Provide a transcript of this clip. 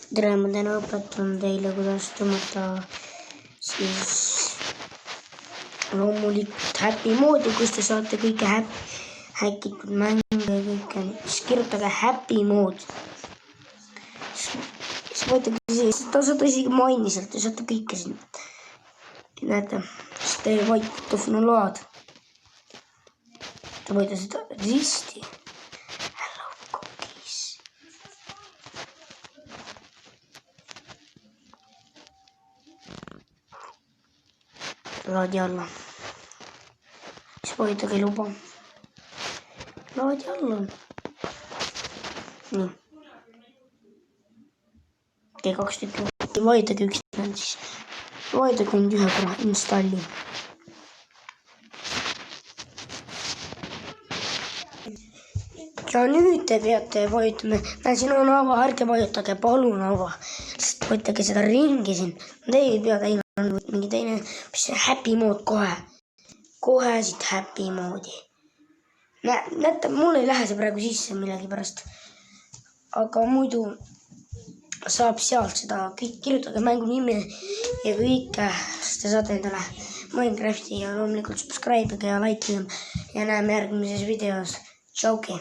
tere, ma täna õpetan teile, kuidas tõmmata siis loomulikult happy moodi, kus te saate kõike häkitud mänge ja kõike, siis kirjutage happy mood. Siis võetage siis, ta saate isegi maini sealt, te saate kõike siin. Näete, siis te vaikute load. Te võite seda risti. Hello cookies. Laadi alla. Siis vajutage luba. Laadi alla. Nii. Tee 2 tükki. Vajutage üks siis. Vajutage nüüd ühe korra installi. Ja nüüd te peate vajutama. Siin on ava, ärge vajutage, palun ava. Sest võtage seda ringi siin. Te ei pea teine mingi teine, mis happy mood kohe. Kohe siit happy moodi. Näete, mul ei lähe see praegu sisse millegi pärast. Aga muidu saab sealt seda kõik, kirjutage mängu nime ja kõike, sest te saate endale Minecrafti ja loomulikult subscribe'ige ja like'ige ja näeme järgmises videos. Tšauki!